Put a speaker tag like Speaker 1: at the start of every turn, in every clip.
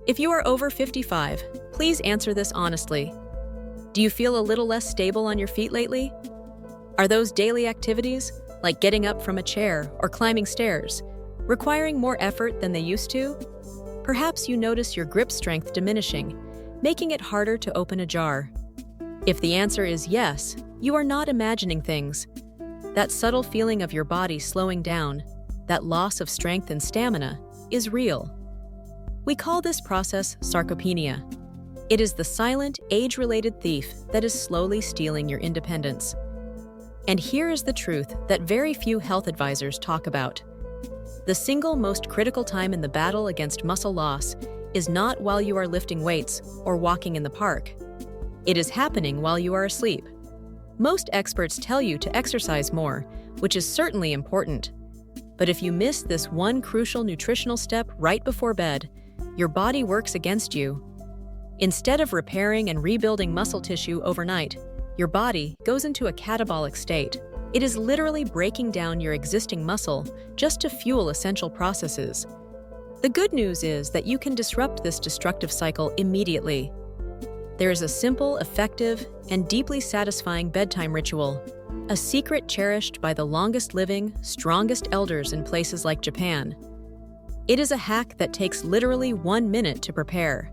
Speaker 1: If you are over 55, please answer this honestly. Do you feel a little less stable on your feet lately? Are those daily activities, like getting up from a chair or climbing stairs, requiring more effort than they used to? Perhaps you notice your grip strength diminishing, making it harder to open a jar. If the answer is yes, you are not imagining things. That subtle feeling of your body slowing down, that loss of strength and stamina, is real. We call this process sarcopenia. It is the silent, age-related thief that is slowly stealing your independence. And here is the truth that very few health advisors talk about. The single most critical time in the battle against muscle loss is not while you are lifting weights or walking in the park. It is happening while you are asleep. Most experts tell you to exercise more, which is certainly important. But if you miss this one crucial nutritional step right before bed, your body works against you. Instead of repairing and rebuilding muscle tissue overnight, your body goes into a catabolic state. It is literally breaking down your existing muscle just to fuel essential processes. The good news is that you can disrupt this destructive cycle immediately. There is a simple, effective, and deeply satisfying bedtime ritual, a secret cherished by the longest-living, strongest elders in places like Japan. It is a hack that takes literally 1 minute to prepare.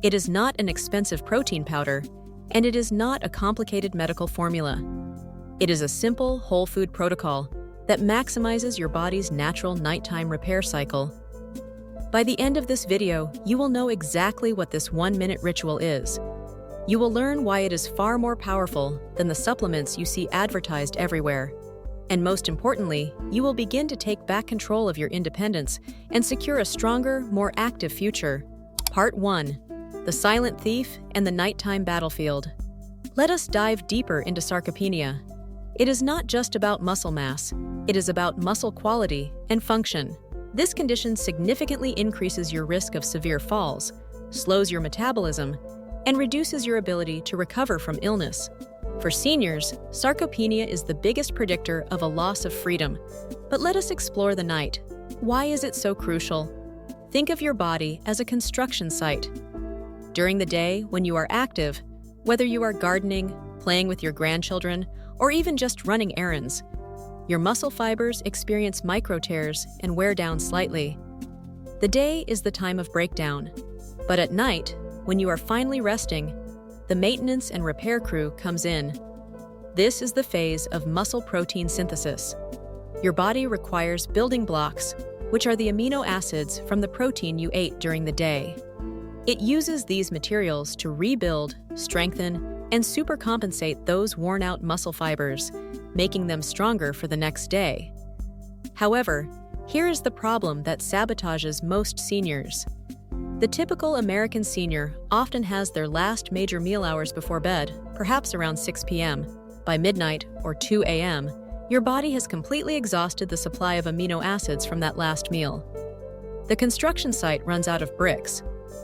Speaker 1: It is not an expensive protein powder, and it is not a complicated medical formula. It is a simple, whole food protocol that maximizes your body's natural nighttime repair cycle. By the end of this video, you will know exactly what this 1-minute ritual is. You will learn why it is far more powerful than the supplements you see advertised everywhere. And most importantly, you will begin to take back control of your independence and secure a stronger, more active future. Part 1. The Silent Thief and the Nighttime Battlefield. Let us dive deeper into sarcopenia. It is not just about muscle mass, it is about muscle quality and function. This condition significantly increases your risk of severe falls, slows your metabolism, and reduces your ability to recover from illness. For seniors, sarcopenia is the biggest predictor of a loss of freedom. But let us explore the night. Why is it so crucial? Think of your body as a construction site. During the day, when you are active, whether you are gardening, playing with your grandchildren, or even just running errands, your muscle fibers experience micro tears and wear down slightly. The day is the time of breakdown. But at night, when you are finally resting, the maintenance and repair crew comes in. This is the phase of muscle protein synthesis. Your body requires building blocks, which are the amino acids from the protein you ate during the day. It uses these materials to rebuild, strengthen, and supercompensate those worn-out muscle fibers, making them stronger for the next day. However, here is the problem that sabotages most seniors. The typical American senior often has their last major meal hours before bed, perhaps around 6 p.m. By midnight or 2 a.m., your body has completely exhausted the supply of amino acids from that last meal. The construction site runs out of bricks.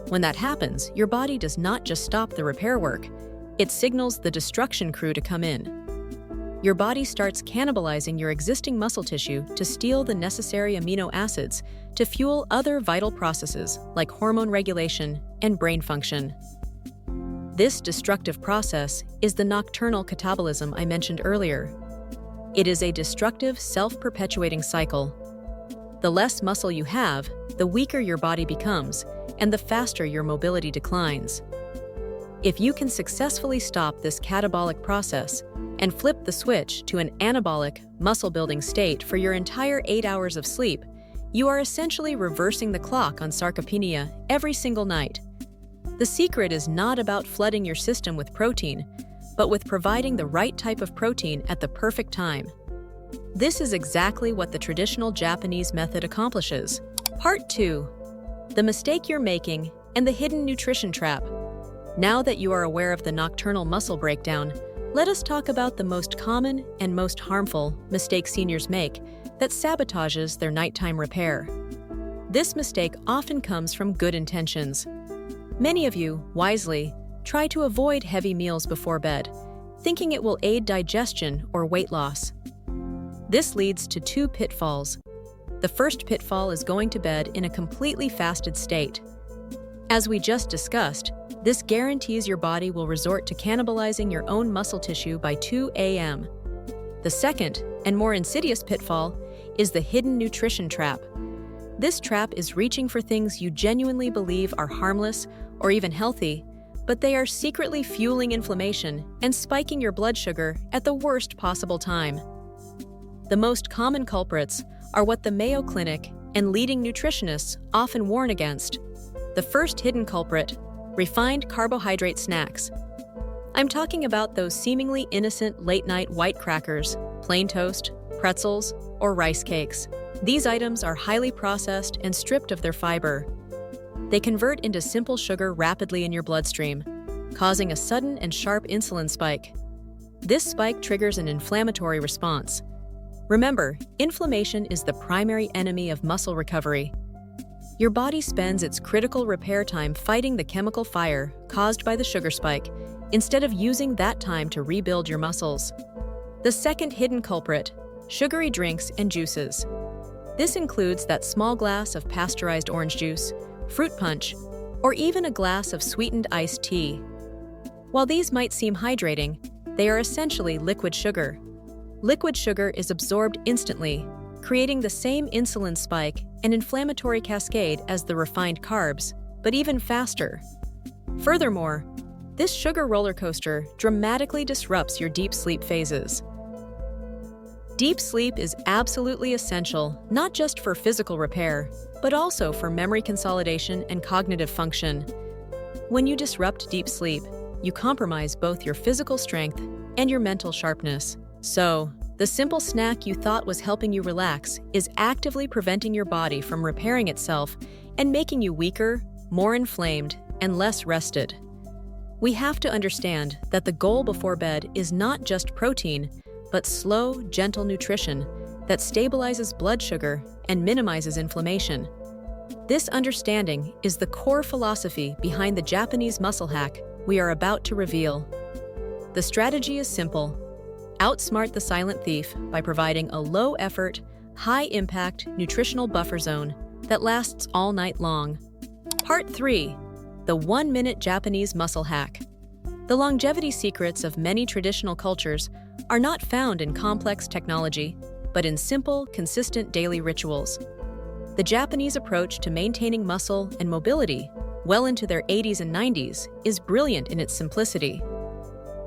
Speaker 1: When that happens, your body does not just stop the repair work, it signals the destruction crew to come in. Your body starts cannibalizing your existing muscle tissue to steal the necessary amino acids to fuel other vital processes like hormone regulation and brain function. This destructive process is the nocturnal catabolism I mentioned earlier. It is a destructive, self-perpetuating cycle. The less muscle you have, the weaker your body becomes, and the faster your mobility declines. If you can successfully stop this catabolic process and flip the switch to an anabolic, muscle-building state for your entire 8 hours of sleep, you are essentially reversing the clock on sarcopenia every single night. The secret is not about flooding your system with protein, but with providing the right type of protein at the perfect time. This is exactly what the traditional Japanese method accomplishes. Part 2. The mistake you're making and the hidden nutrition trap. Now that you are aware of the nocturnal muscle breakdown, let us talk about the most common and most harmful mistake seniors make that sabotages their nighttime repair. This mistake often comes from good intentions. Many of you, wisely, try to avoid heavy meals before bed, thinking it will aid digestion or weight loss. This leads to 2 pitfalls. The first pitfall is going to bed in a completely fasted state. As we just discussed, this guarantees your body will resort to cannibalizing your own muscle tissue by 2 a.m. The second, and more insidious pitfall, is the hidden nutrition trap. This trap is reaching for things you genuinely believe are harmless or even healthy, but they are secretly fueling inflammation and spiking your blood sugar at the worst possible time. The most common culprits are what the Mayo Clinic and leading nutritionists often warn against. The first hidden culprit: refined carbohydrate snacks. I'm talking about those seemingly innocent late-night white crackers, plain toast, pretzels, or rice cakes. These items are highly processed and stripped of their fiber. They convert into simple sugar rapidly in your bloodstream, causing a sudden and sharp insulin spike. This spike triggers an inflammatory response. Remember, inflammation is the primary enemy of muscle recovery. Your body spends its critical repair time fighting the chemical fire caused by the sugar spike, instead of using that time to rebuild your muscles. The second hidden culprit: sugary drinks and juices. This includes that small glass of pasteurized orange juice, fruit punch, or even a glass of sweetened iced tea. While these might seem hydrating, they are essentially liquid sugar. Liquid sugar is absorbed instantly, creating the same insulin spike and inflammatory cascade as the refined carbs, but even faster. Furthermore, this sugar roller coaster dramatically disrupts your deep sleep phases. Deep sleep is absolutely essential, not just for physical repair, but also for memory consolidation and cognitive function. When you disrupt deep sleep, you compromise both your physical strength and your mental sharpness. So, the simple snack you thought was helping you relax is actively preventing your body from repairing itself and making you weaker, more inflamed, and less rested. We have to understand that the goal before bed is not just protein, but slow, gentle nutrition that stabilizes blood sugar and minimizes inflammation. This understanding is the core philosophy behind the Japanese muscle hack we are about to reveal. The strategy is simple: outsmart the silent thief by providing a low-effort, high-impact nutritional buffer zone that lasts all night long. Part 3: the 1-minute Japanese muscle hack. The longevity secrets of many traditional cultures are not found in complex technology, but in simple, consistent daily rituals. The Japanese approach to maintaining muscle and mobility well into their 80s and 90s is brilliant in its simplicity.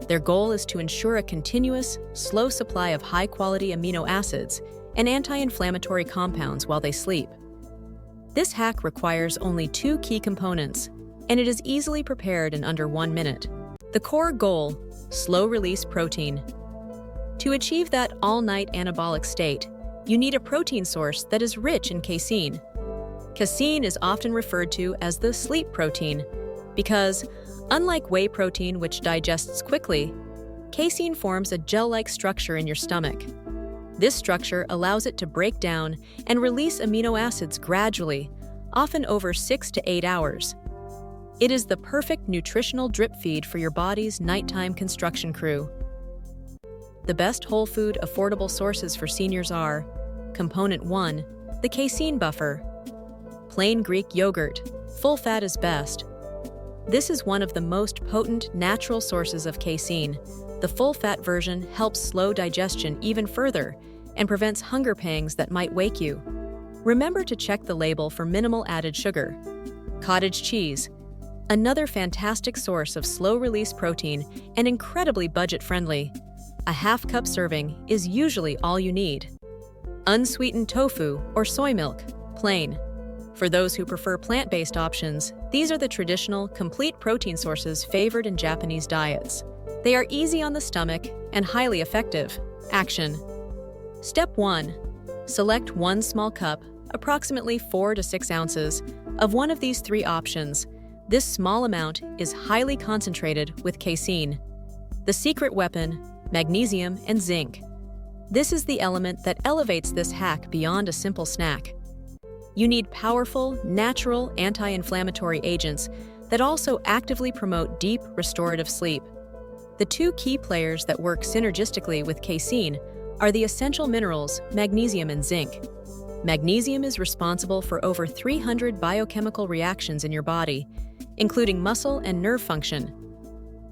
Speaker 1: Their goal is to ensure a continuous, slow supply of high-quality amino acids and anti-inflammatory compounds while they sleep. This hack requires only 2 key components, and it is easily prepared in under 1 minute. The core goal: slow-release protein. To achieve that all-night anabolic state, you need a protein source that is rich in casein. Casein is often referred to as the sleep protein because, unlike whey protein, which digests quickly, casein forms a gel-like structure in your stomach. This structure allows it to break down and release amino acids gradually, often over 6 to 8 hours. It is the perfect nutritional drip feed for your body's nighttime construction crew. The best whole food, affordable sources for seniors are: Component 1, the casein buffer. Plain Greek yogurt, full fat is best. This is one of the most potent natural sources of casein. The full-fat version helps slow digestion even further and prevents hunger pangs that might wake you. Remember to check the label for minimal added sugar. Cottage cheese, another fantastic source of slow-release protein and incredibly budget-friendly. A half-cup serving is usually all you need. Unsweetened tofu or soy milk, plain. For those who prefer plant-based options, these are the traditional, complete protein sources favored in Japanese diets. They are easy on the stomach and highly effective. Action. Step 1. Select 1 small cup, approximately 4 to 6 ounces, of one of these 3 options. This small amount is highly concentrated with casein. The secret weapon: magnesium and zinc. This is the element that elevates this hack beyond a simple snack. You need powerful, natural anti-inflammatory agents that also actively promote deep, restorative sleep. The 2 key players that work synergistically with casein are the essential minerals magnesium and zinc. Magnesium is responsible for over 300 biochemical reactions in your body, including muscle and nerve function.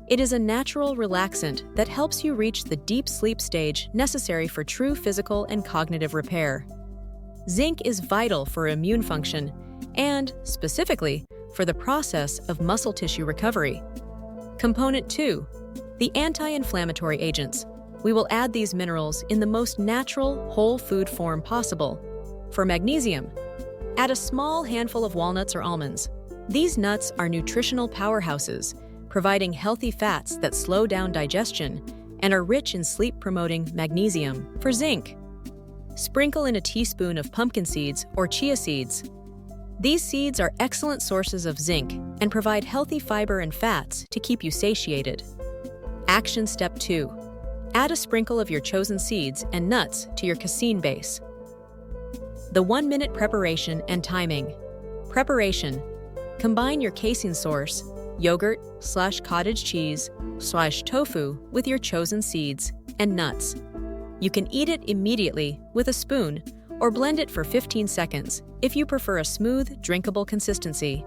Speaker 1: It is a natural relaxant that helps you reach the deep sleep stage necessary for true physical and cognitive repair. Zinc is vital for immune function and, specifically, for the process of muscle tissue recovery. Component 2. The anti-inflammatory agents. We will add these minerals in the most natural, whole food form possible. For magnesium, add a small handful of walnuts or almonds. These nuts are nutritional powerhouses, providing healthy fats that slow down digestion and are rich in sleep-promoting magnesium. For zinc, sprinkle in a teaspoon of pumpkin seeds or chia seeds. These seeds are excellent sources of zinc and provide healthy fiber and fats to keep you satiated. Action Step 2. Add a sprinkle of your chosen seeds and nuts to your casein base. The 1-minute preparation and timing. Preparation. Combine your casein source, yogurt/cottage cheese/tofu with your chosen seeds and nuts. You can eat it immediately with a spoon or blend it for 15 seconds if you prefer a smooth, drinkable consistency.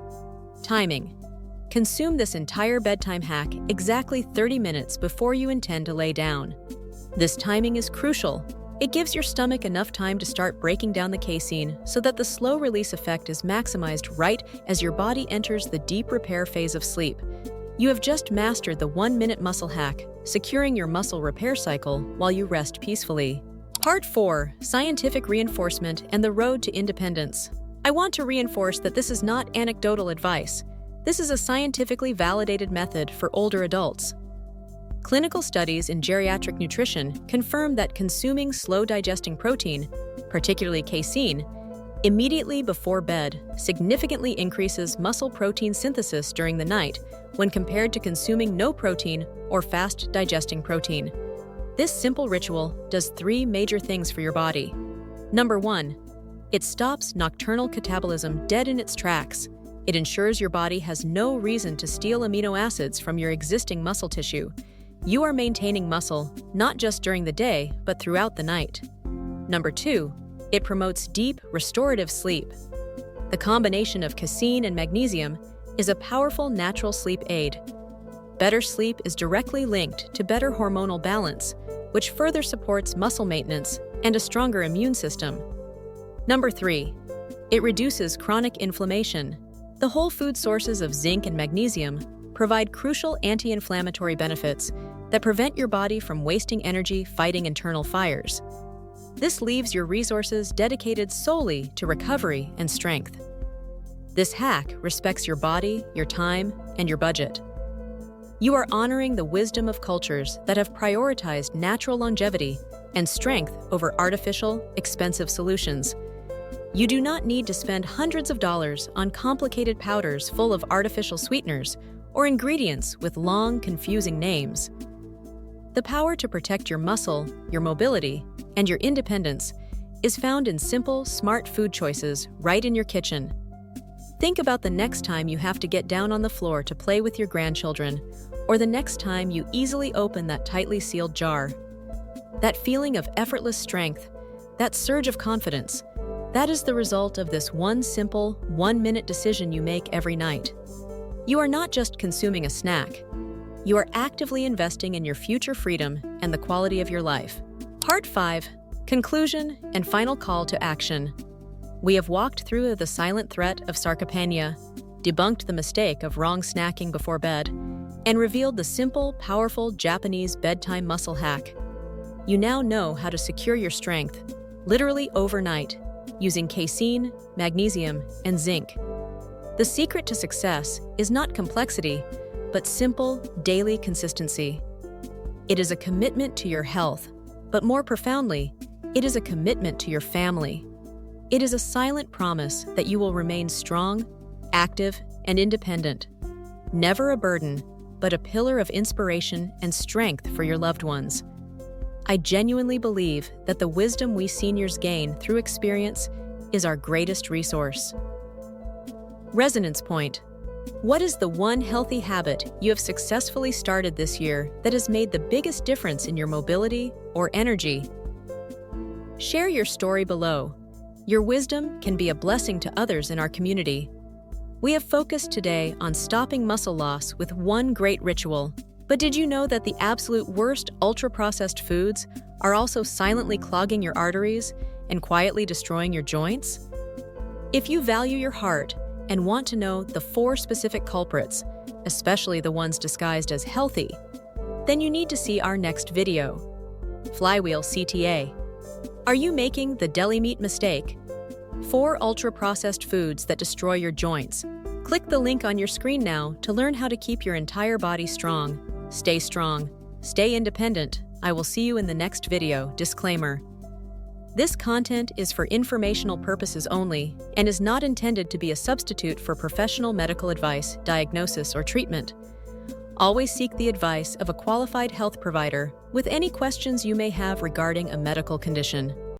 Speaker 1: Timing. Consume this entire bedtime hack exactly 30 minutes before you intend to lay down. This timing is crucial. It gives your stomach enough time to start breaking down the casein so that the slow release effect is maximized right as your body enters the deep repair phase of sleep. You have just mastered the 1-minute muscle hack, securing your muscle repair cycle while you rest peacefully. Part 4. Scientific reinforcement and the road to independence. I want to reinforce that this is not anecdotal advice. This is a scientifically validated method for older adults. Clinical studies in geriatric nutrition confirm that consuming slow-digesting protein, particularly casein, immediately before bed significantly increases muscle protein synthesis during the night when compared to consuming no protein or fast-digesting protein. This simple ritual does 3 major things for your body. Number 1. It stops nocturnal catabolism dead in its tracks. It ensures your body has no reason to steal amino acids from your existing muscle tissue. You are maintaining muscle not just during the day, but throughout the night. Number 2. It promotes deep, restorative sleep. The combination of casein and magnesium is a powerful natural sleep aid. Better sleep is directly linked to better hormonal balance, which further supports muscle maintenance and a stronger immune system. Number 3. It reduces chronic inflammation. The whole food sources of zinc and magnesium provide crucial anti-inflammatory benefits that prevent your body from wasting energy fighting internal fires. This leaves your resources dedicated solely to recovery and strength. This hack respects your body, your time, and your budget. You are honoring the wisdom of cultures that have prioritized natural longevity and strength over artificial, expensive solutions. You do not need to spend hundreds of dollars on complicated powders full of artificial sweeteners or ingredients with long, confusing names. The power to protect your muscle, your mobility, and your independence is found in simple, smart food choices right in your kitchen. Think about the next time you have to get down on the floor to play with your grandchildren, or the next time you easily open that tightly sealed jar. That feeling of effortless strength, that surge of confidence, that is the result of this one simple, 1-minute decision you make every night. You are not just consuming a snack. You are actively investing in your future freedom and the quality of your life. Part 5. Conclusion and final call to action. We have walked through the silent threat of sarcopenia, debunked the mistake of wrong snacking before bed, and revealed the simple, powerful Japanese bedtime muscle hack. You now know how to secure your strength, literally overnight, using casein, magnesium, and zinc. The secret to success is not complexity, but simple, daily consistency. It is a commitment to your health, but more profoundly, it is a commitment to your family. It is a silent promise that you will remain strong, active, and independent. Never a burden, but a pillar of inspiration and strength for your loved ones. I genuinely believe that the wisdom we seniors gain through experience is our greatest resource. Resonance point. What is the one healthy habit you have successfully started this year that has made the biggest difference in your mobility or energy? Share your story below. Your wisdom can be a blessing to others in our community. We have focused today on stopping muscle loss with one great ritual. But did you know that the absolute worst ultra-processed foods are also silently clogging your arteries and quietly destroying your joints? If you value your heart and want to know the 4 specific culprits, especially the ones disguised as healthy, then you need to see our next video. Flywheel CTA. Are you making the deli meat mistake? 4 ultra-processed foods that destroy your joints. Click the link on your screen now to learn how to keep your entire body strong. Stay strong. Stay independent. I will see you in the next video. Disclaimer. This content is for informational purposes only and is not intended to be a substitute for professional medical advice, diagnosis, or treatment. Always seek the advice of a qualified health provider with any questions you may have regarding a medical condition.